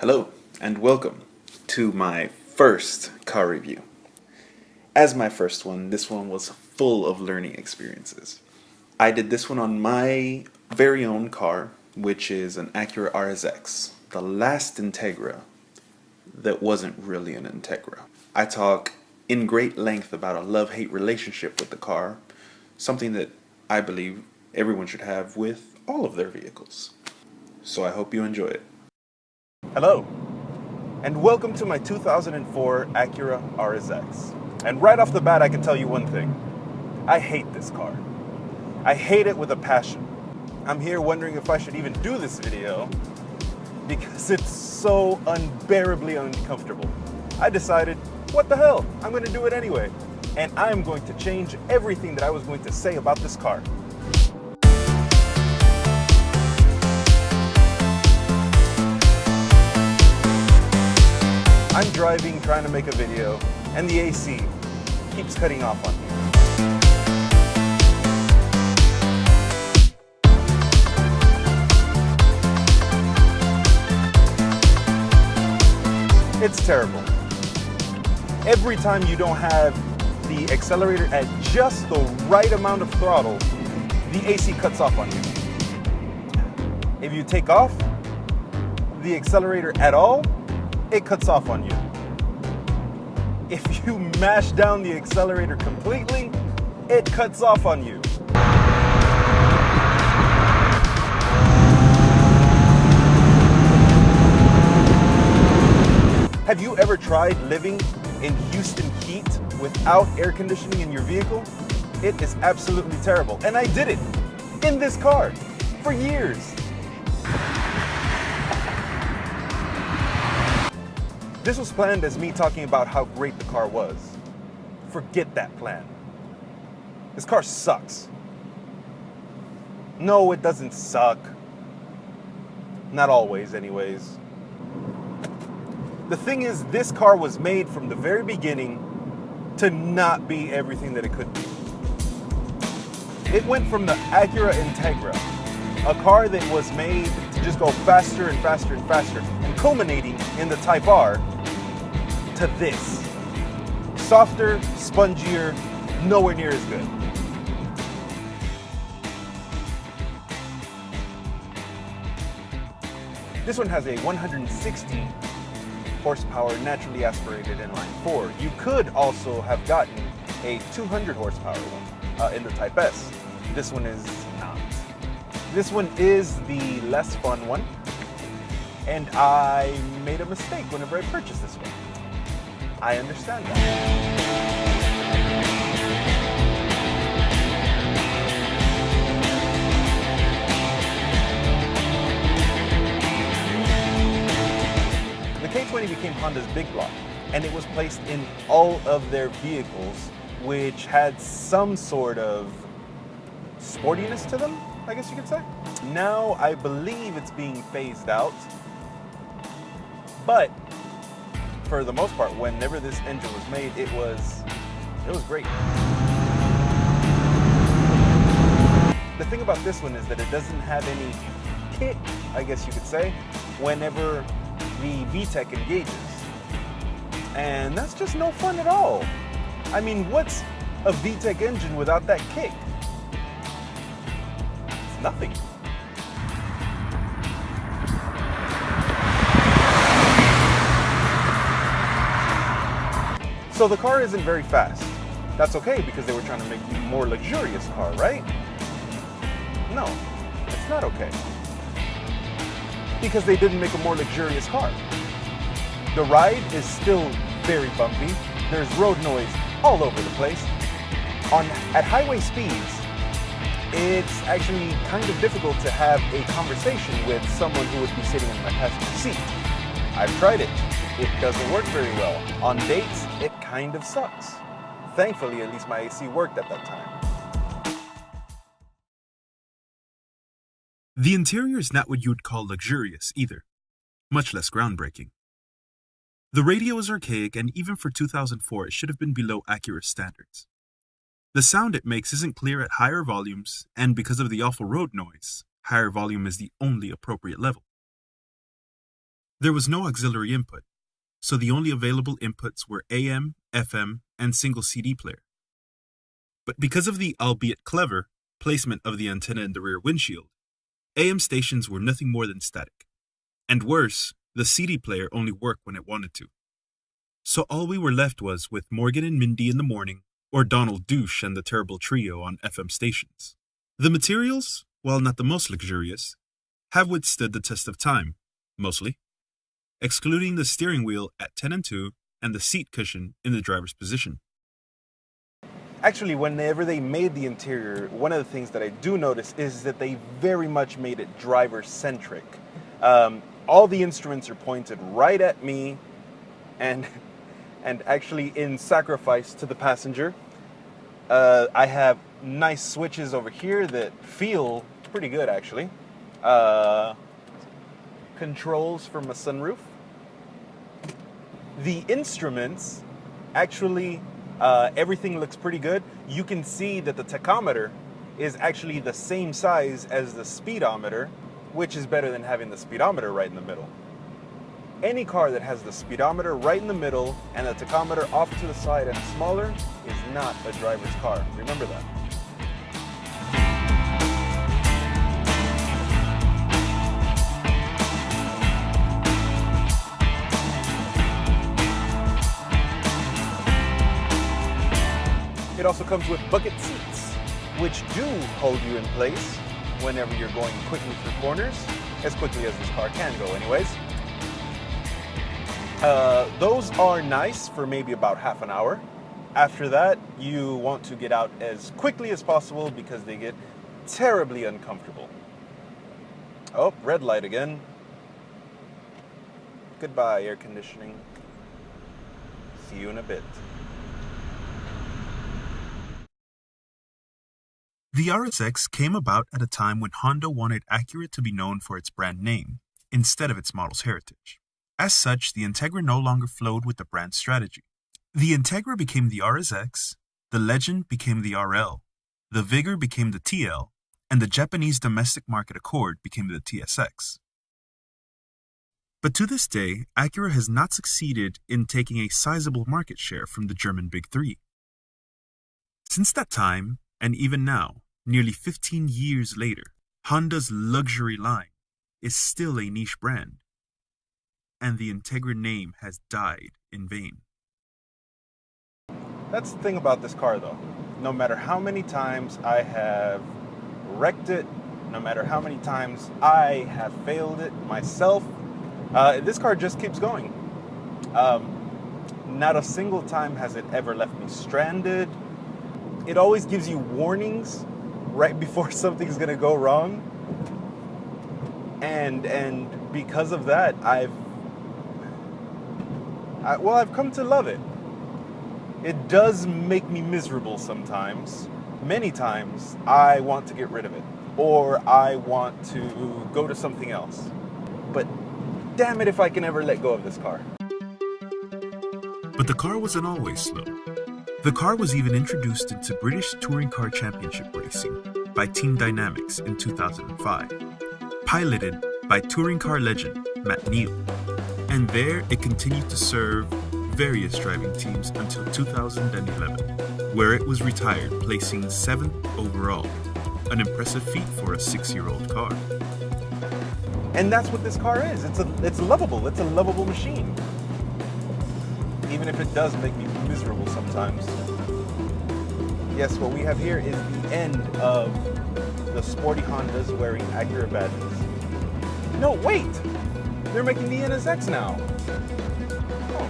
Hello, and welcome to my first car review. As my first one, this one was full of learning experiences. I did this one on my very own car, which is an Acura RSX, the last Integra that wasn't really an Integra. I talk in great length about a love-hate relationship with the car, something that I believe everyone should have with all of their vehicles. So I hope you enjoy it. Hello, and welcome to my 2004 Acura RSX. And right off the bat, I can tell you one thing. I hate this car. I hate it with a passion. I'm here wondering if I should even do this video because it's so unbearably uncomfortable. I decided, what the hell, I'm going to do it anyway. And I'm going to change everything that I was going to say about this car. I'm driving, trying to make a video, and the AC keeps cutting off on me. It's terrible. Every time you don't have the accelerator at just the right amount of throttle, the AC cuts off on you. If you take off the accelerator at all, it cuts off on you. If you mash down the accelerator completely, it cuts off on you. Have you ever tried living in Houston heat without air conditioning in your vehicle? It is absolutely terrible. And I did it in this car for years. This was planned as me talking about how great the car was. Forget that plan. This car sucks. No, it doesn't suck. Not always, anyways. The thing is, this car was made from the very beginning to not be everything that it could be. It went from the Acura Integra, a car that was made to just go faster and faster and faster, and culminating in the Type R, to this. Softer, spongier, nowhere near as good. This one has a 160 horsepower naturally aspirated inline 4. You could also have gotten a 200 horsepower one in the Type S. This one is not. This one is the less fun one, and I made a mistake whenever I purchased this one. I understand that. The K20 became Honda's big block, and it was placed in all of their vehicles, which had some sort of sportiness to them, I guess you could say. Now I believe it's being phased out, but for the most part, whenever this engine was made, it was great. The thing about this one is that it doesn't have any kick, I guess you could say, whenever the VTEC engages. And that's just no fun at all. I mean, what's a VTEC engine without that kick? It's nothing. So the car isn't very fast. That's okay because they were trying to make a more luxurious car, right? No, it's not okay. Because they didn't make a more luxurious car. The ride is still very bumpy. There's road noise all over the place. At highway speeds, it's actually kind of difficult to have a conversation with someone who would be sitting in my passenger seat. I've tried it. It doesn't work very well. On dates, it kind of sucks. Thankfully, at least my AC worked at that time. The interior is not what you would call luxurious either, much less groundbreaking. The radio is archaic, and even for 2004, it should have been below Acura standards. The sound it makes isn't clear at higher volumes, and because of the awful road noise, higher volume is the only appropriate level. There was no auxiliary input, so the only available inputs were AM, FM, and single CD player. But because of the, albeit clever, placement of the antenna in the rear windshield, AM stations were nothing more than static. And worse, the CD player only worked when it wanted to. So all we were left was with Morgan and Mindy in the morning, or Donald Douche and the Terrible Trio on FM stations. The materials, while not the most luxurious, have withstood the test of time, mostly, excluding the steering wheel at 10 and 2 and the seat cushion in the driver's position. Actually, whenever they made the interior, one of the things that I do notice is that they very much made it driver-centric. All the instruments are pointed right at me, and actually in sacrifice to the passenger. I have nice switches over here that feel pretty good, actually. Controls from a sunroof. The instruments, actually, everything looks pretty good. You can see that the tachometer is actually the same size as the speedometer, which is better than having the speedometer right in the middle. Any car that has the speedometer right in the middle and the tachometer off to the side and smaller is not a driver's car. Remember that. It also comes with bucket seats, which do hold you in place whenever you're going quickly through corners, as quickly as this car can go anyways. Those are nice for maybe about half an hour. After that, you want to get out as quickly as possible because they get terribly uncomfortable. Oh, red light again. Goodbye, air conditioning. See you in a bit. The RSX came about at a time when Honda wanted Acura to be known for its brand name, instead of its model's heritage. As such, the Integra no longer flowed with the brand strategy. The Integra became the RSX, the Legend became the RL, the Vigor became the TL, and the Japanese domestic market Accord became the TSX. But to this day, Acura has not succeeded in taking a sizable market share from the German Big Three. Since that time, and even now, nearly 15 years later, Honda's luxury line is still a niche brand, and the Integra name has died in vain. That's the thing about this car, though. No matter how many times I have wrecked it, no matter how many times I have failed it myself, this car just keeps going. Not a single time has it ever left me stranded. It always gives you warnings right before something's gonna go wrong. And because of that, I've come to love it. It does make me miserable sometimes. Many times, I want to get rid of it. Or I want to go to something else. But damn it if I can ever let go of this car. But the car wasn't always slow. The car was even introduced into British Touring Car Championship racing by Team Dynamics in 2005, piloted by touring car legend Matt Neal. And there it continued to serve various driving teams until 2011, where it was retired, placing 7th overall, an impressive feat for a 6-year-old car. And that's what this car is. It's lovable. It's a lovable machine. Even if it does make me miserable sometimes. Yes, what we have here is the end of the sporty Hondas wearing Acura badges. No, wait! They're making the NSX now. Oh.